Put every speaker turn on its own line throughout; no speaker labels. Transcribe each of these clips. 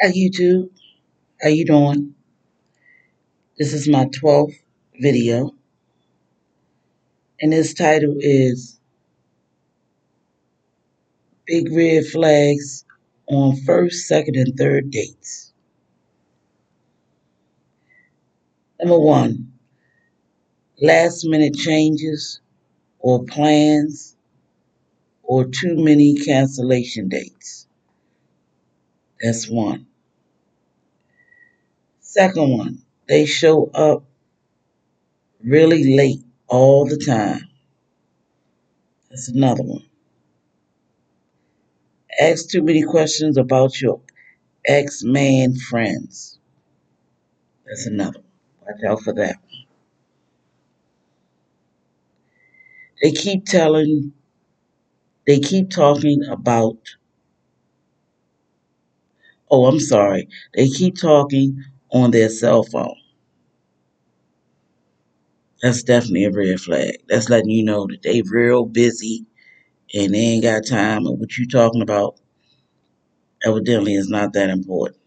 Hi YouTube, how you doing? This is my 12th video, and this title is Big Red Flags on First, Second, and Third Dates. Number one, last minute changes or plans or too many cancellation dates. That's one. Second one, they show up really late all the time. That's another one. Ask too many questions about your ex-man friends. That's another one. Watch out for that. They keep telling, they keep talking about, oh, I'm sorry. They keep talking on their cell phone. That's definitely a red flag. That's letting you know that they real busy and they ain't got time. And what you talking about evidently is not that important.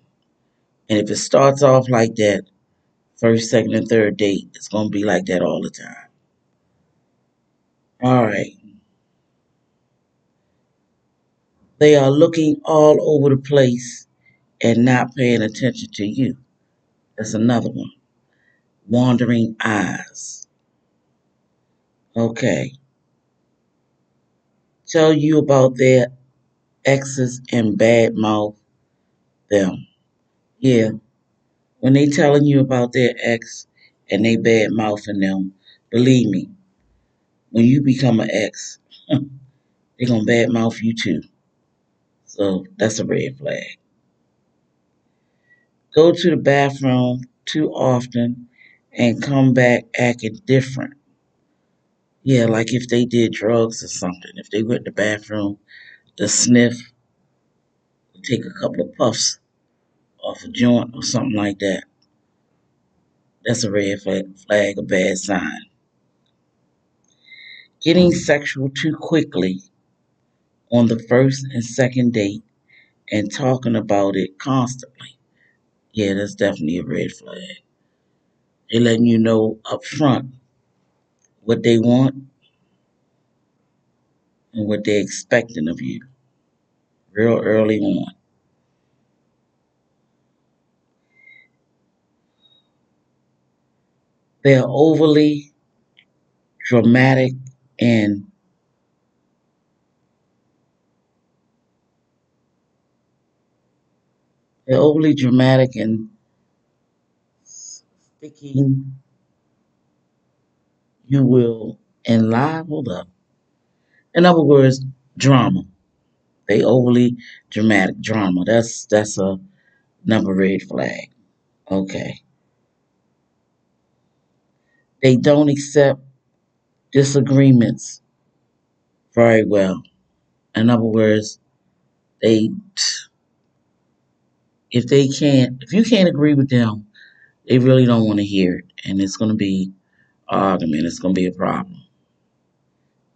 And if it starts off like that, first, second, and third date, it's going to be like that all the time. All right. They are looking all over the place and not paying attention to you. That's another one. Wandering eyes. Okay. Tell you about their exes and bad mouth them. Yeah. When they telling you about their ex and they bad mouthing them, believe me, when you become an ex, they gonna bad mouth you too. So that's a red flag. Go to the bathroom too often and come back acting different. Yeah, like if they did drugs or something. If they went to the bathroom to sniff, take a couple of puffs off a joint or something like that. That's a red flag, a bad sign. Getting sexual too quickly on the first and second date and talking about it constantly. Yeah, that's definitely a red flag. They're letting you know up front what they want and what they're expecting of you real early on. They're overly dramatic and they're overly dramatic and sticking you will and lie. Hold up. In other words, drama. They overly dramatic drama. That's a number red flag. Okay. They don't accept disagreements very well. In other words, they if you can't agree with them, they really don't want to hear it, and it's going to be an argument. It's going to be a problem.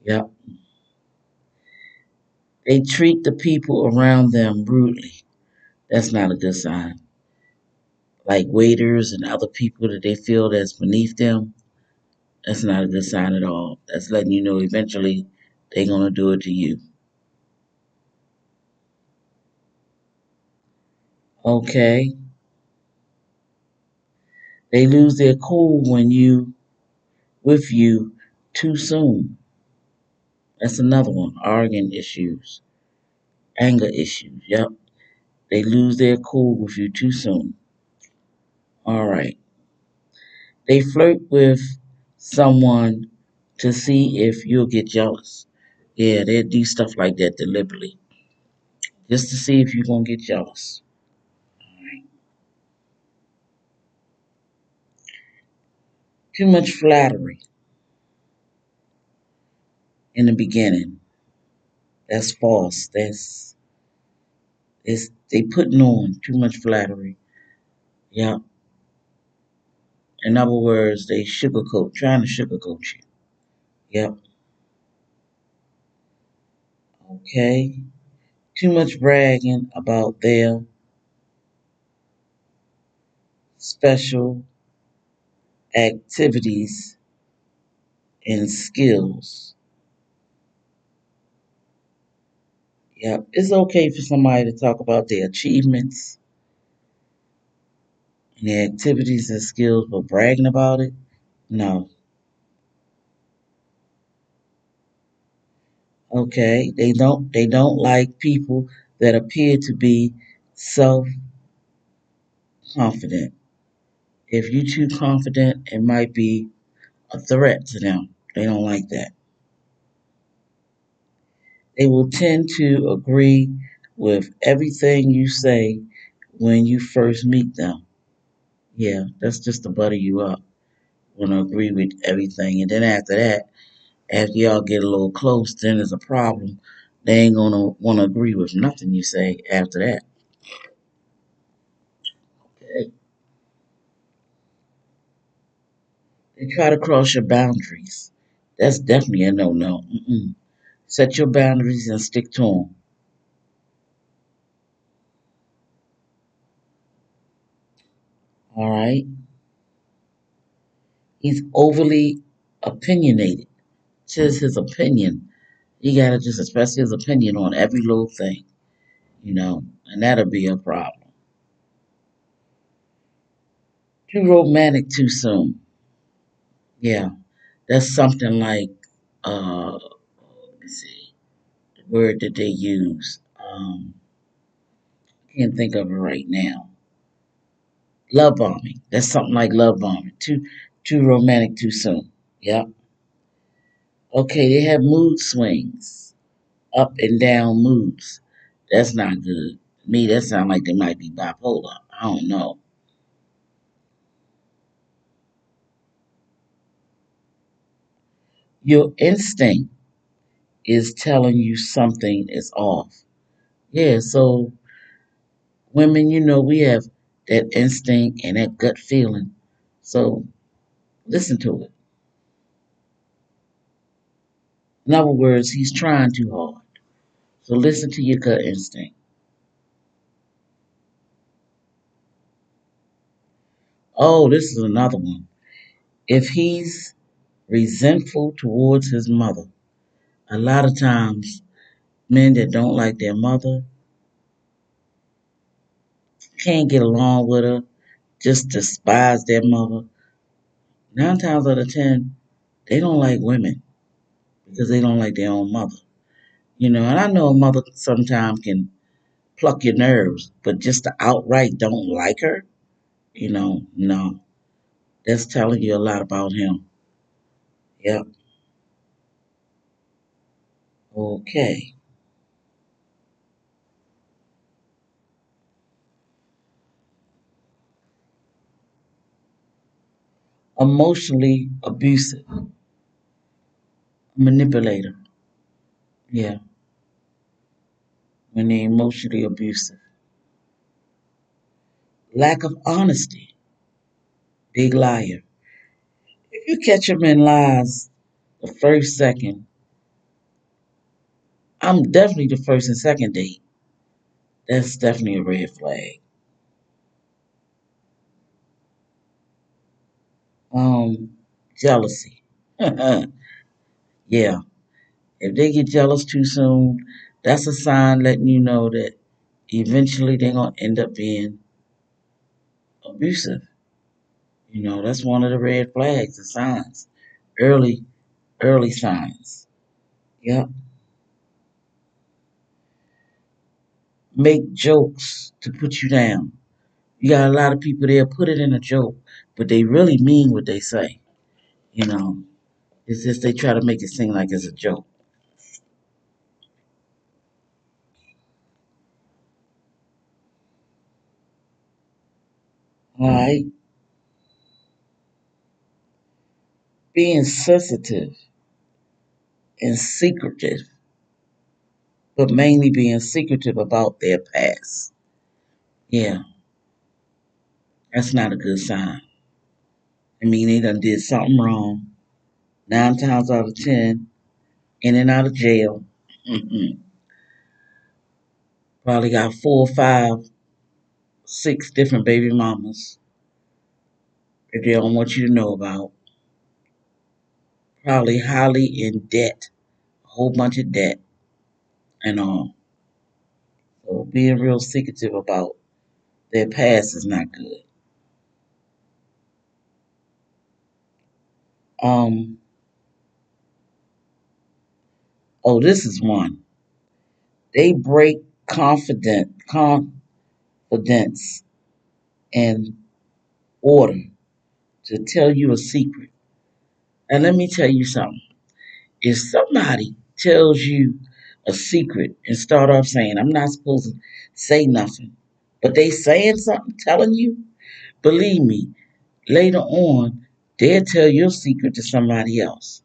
Yep. They treat the people around them rudely. That's not a good sign. Like waiters and other people that they feel that's beneath them. That's not a good sign at all. That's letting you know eventually they're going to do it to you. Okay. They lose their cool when with you too soon. That's another one. Arguing issues, anger issues. Yep. They lose their cool with you too soon. All right. They flirt with someone to see if you'll get jealous. Yeah, they do stuff like that deliberately just to see if you're going to get jealous. All right. Too much flattery in the beginning. That's false. They putting on too much flattery. Yep. In other words, they trying to sugarcoat you. Yep. Okay. Too much bragging about their special activities and skills. Yep, it's okay for somebody to talk about their achievements and their activities and skills, but bragging about it, no. Okay, they don't like people that appear to be self confident. If you're too confident, it might be a threat to them. They don't like that. They will tend to agree with everything you say when you first meet them. Yeah, that's just to butter you up. Want to agree with everything, and then after that, after y'all get a little close, then there's a problem. They ain't gonna want to agree with nothing you say after that. Okay? They try to cross your boundaries. That's definitely a no-no. Mm-mm. Set your boundaries and stick to them. All right? He's overly opinionated. Says his opinion. He gotta just express his opinion on every little thing, and that'll be a problem. Too romantic too soon. Yeah, that's something like, let me see, the word that they use. I can't think of it right now. Love bombing. That's something like love bombing. Too romantic too soon. Yep. Okay, they have mood swings, up and down moods. That's not good. To me, that sounds like they might be bipolar. I don't know. Your instinct is telling you something is off. Yeah, so women, we have that instinct and that gut feeling. So listen to it. In other words, he's trying too hard. So listen to your gut instinct. Oh, this is another one. If he's resentful towards his mother, a lot of times men that don't like their mother can't get along with her, just despise their mother. 9 times out of 10, they don't like women because they don't like their own mother. And I know a mother sometimes can pluck your nerves, but just to outright don't like her, no. That's telling you a lot about him. Yep. Okay. Emotionally abusive, manipulator. Yeah, when they're emotionally abusive. Lack of honesty, big liar. If you catch them in lies the first second, I'm definitely the first and second date. That's definitely a red flag. Jealousy. Yeah, if they get jealous too soon, that's a sign letting you know that eventually they're gonna end up being abusive. That's one of the red flags, the signs, early, early signs. Yep. Make jokes to put you down. You got a lot of people there put it in a joke, but they really mean what they say. You know, it's just they try to make it seem like it's a joke. All right, being sensitive and secretive, but mainly being secretive about their past. Yeah, that's not a good sign. I mean, they done did something wrong. 9 times out of 10, in and out of jail. Probably got 4, 5, 6 different baby mamas. if they don't want you to know about. Probably highly in debt, a whole bunch of debt and all. So being real secretive about their past is not good. Um, oh, this is one. They break confidence in order to tell you a secret. And let me tell you something. If somebody tells you a secret and start off saying, I'm not supposed to say nothing, but they saying something, telling you, believe me, later on, they'll tell your secret to somebody else.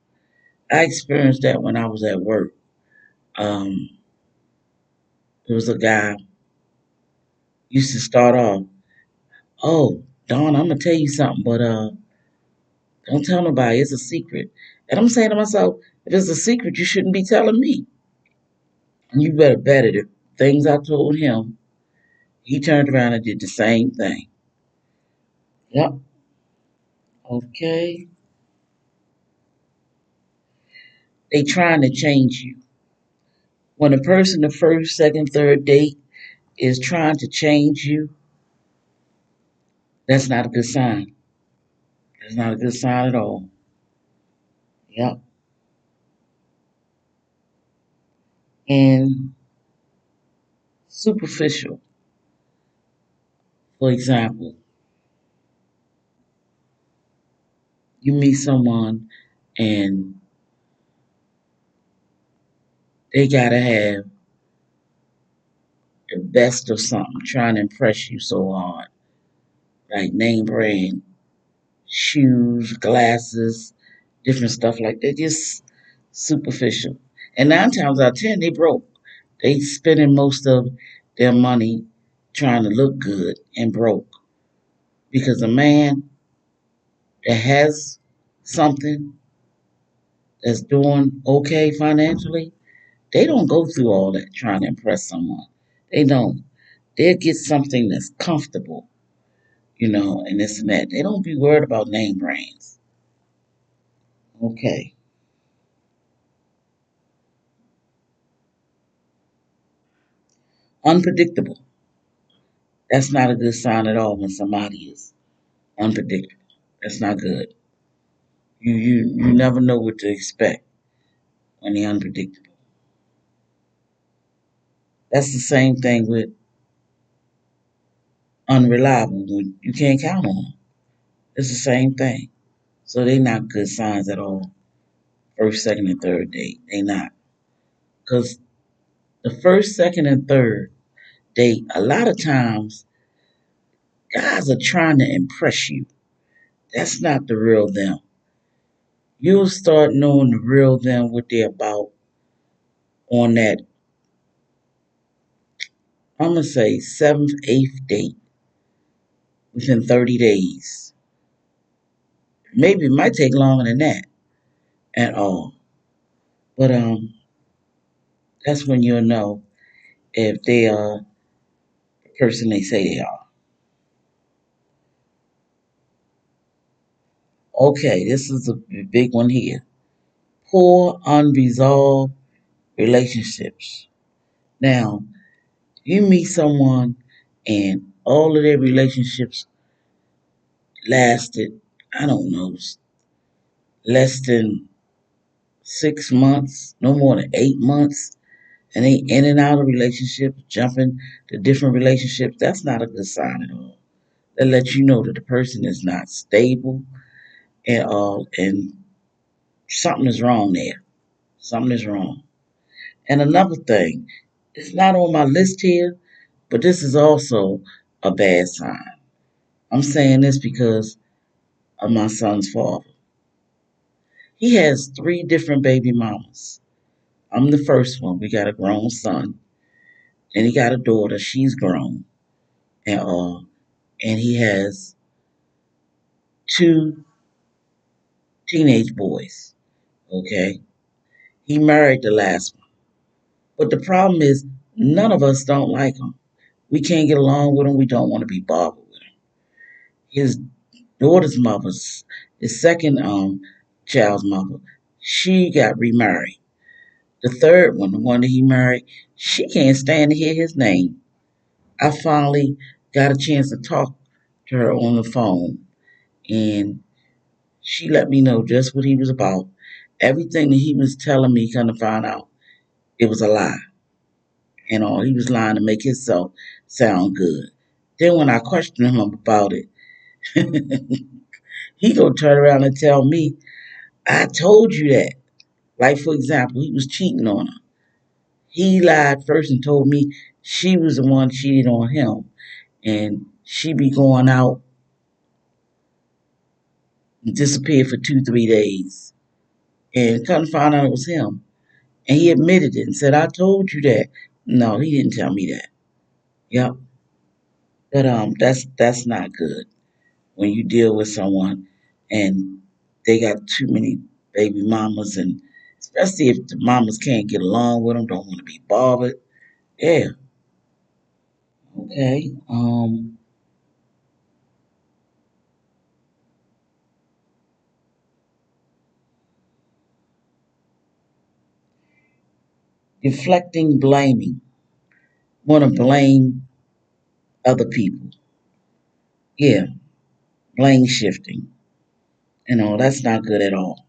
I experienced that when I was at work. Um, there was a guy used to start off, oh, Dawn, I'm gonna tell you something, but don't tell nobody. It's a secret. And I'm saying to myself, if it's a secret, you shouldn't be telling me. And you better bet it. The things I told him, he turned around and did the same thing. Yep. Okay. They trying to change you. When a person the first, second, third date is trying to change you, that's not a good sign. That's not a good sign at all. Yep. And superficial, for example, you meet someone and they gotta have the best of something, trying to impress you so hard, like name brand shoes, glasses, different stuff like that. Just superficial. And 9 times out of 10, they broke. They spending most of their money trying to look good and broke. Because a man that has something that's doing okay financially, they don't go through all that trying to impress someone. They don't. They'll get something that's comfortable, and this and that. They don't be worried about name brands. Okay. Unpredictable. That's not a good sign at all when somebody is unpredictable. That's not good. You never know what to expect when they're unpredictable. That's the same thing with unreliable. When you can't count on them. It's the same thing. So they're not good signs at all. First, second, and third date. They not. Because the first, second, and third date, a lot of times, guys are trying to impress you. That's not the real them. You'll start knowing the real them, what they're about on that, I'm going to say, seventh, eighth date within 30 days. Maybe it might take longer than that at all. But that's when you'll know if they are the person they say they are. Okay, this is a big one here. Poor unresolved relationships. Now, you meet someone and all of their relationships lasted, I don't know, less than 6 months, no more than 8 months, and they in and out of relationships, jumping to different relationships. That's not a good sign at all. That lets you know that the person is not stable at all, and something is wrong there. Something is wrong. And another thing, it's not on my list here, but this is also a bad sign. I'm saying this because of my son's father. He has 3 different baby mamas. I'm the first one. We got a grown son, and he got a daughter. She's grown, and he has 2 teenage boys. Okay, he married the last one, but the problem is none of us don't like him. We can't get along with him. We don't want to be bothered with him. His daughter's mother, his second child's mother, she got remarried. The third one, the one that he married, she can't stand to hear his name. I finally got a chance to talk to her on the phone, and she let me know just what he was about. Everything that he was telling me, kind of found out it was a lie. And all he was lying to make himself sound good. Then when I questioned him about it, he gonna turn around and tell me, "I told you that." Like for example, he was cheating on her. He lied first and told me she was the one cheated on him, and she be going out and disappeared for 2, 3 days. And couldn't find out it was him. And he admitted it and said, "I told you that." No, he didn't tell me that. Yep. But that's not good when you deal with someone and they got too many baby mamas, and especially if the mamas can't get along with them, don't want to be bothered. Yeah. Okay. Deflecting, blaming, want to blame other people. Yeah. Blame shifting. That's not good at all.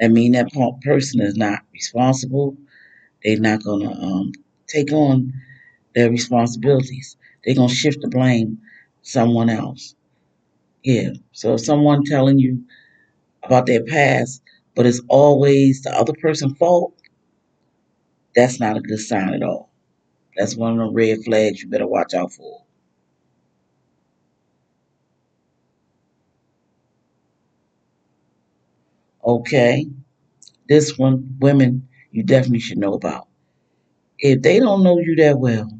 I mean, that person is not responsible. They're not gonna take on their responsibilities. They're gonna shift the blame someone else. Yeah. So if someone telling you about their past, but it's always the other person's fault, that's not a good sign at all. That's one of the red flags you better watch out for. Okay. This one, women, you definitely should know about. If they don't know you that well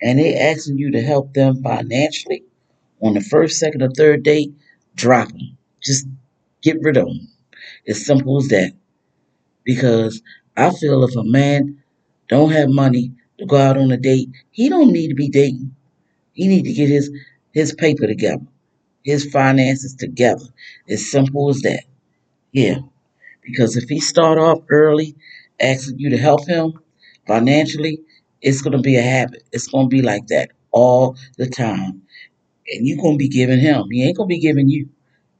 and they asking you to help them financially on the first, second, or third date, drop them. Just get rid of them. It's simple as that. Because I feel if a man don't have money to go out on a date, he don't need to be dating. He need to get his paper together, his finances together. As simple as that. Yeah. Because if he start off early asking you to help him financially, it's gonna be a habit. It's gonna be like that all the time. And you're gonna be giving him. He ain't gonna be giving you.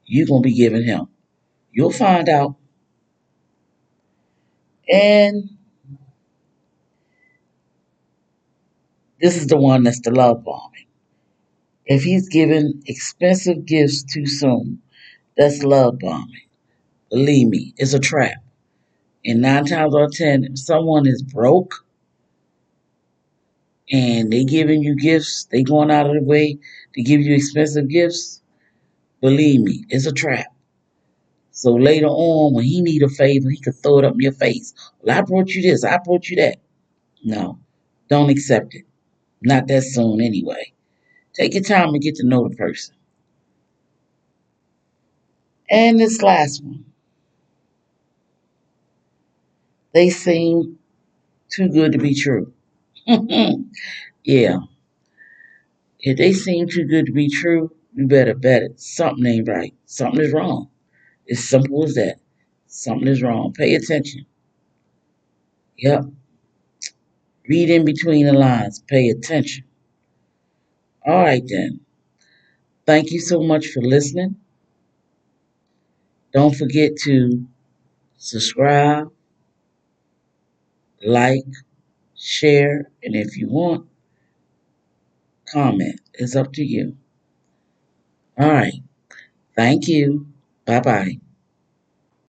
You're gonna be giving him. You'll find out. And this is the one that's the love bombing. If he's giving expensive gifts too soon, that's love bombing. Believe me, it's a trap. And 9 times out of 10, if someone is broke and they giving you gifts, they going out of the way to give you expensive gifts, believe me, it's a trap. So later on, when he need a favor, he could throw it up in your face. Well, I brought you this, I brought you that. No, don't accept it. Not that soon anyway. Take your time and get to know the person. And this last one, they seem too good to be true. Yeah, if they seem too good to be true, you better bet it. Something ain't right. Something is wrong. It's simple as that. Something is wrong. Pay attention. Yep. Read in between the lines. Pay attention. All right, then. Thank you so much for listening. Don't forget to subscribe, like, share, and if you want, comment. It's up to you. All right. Thank you. Bye bye.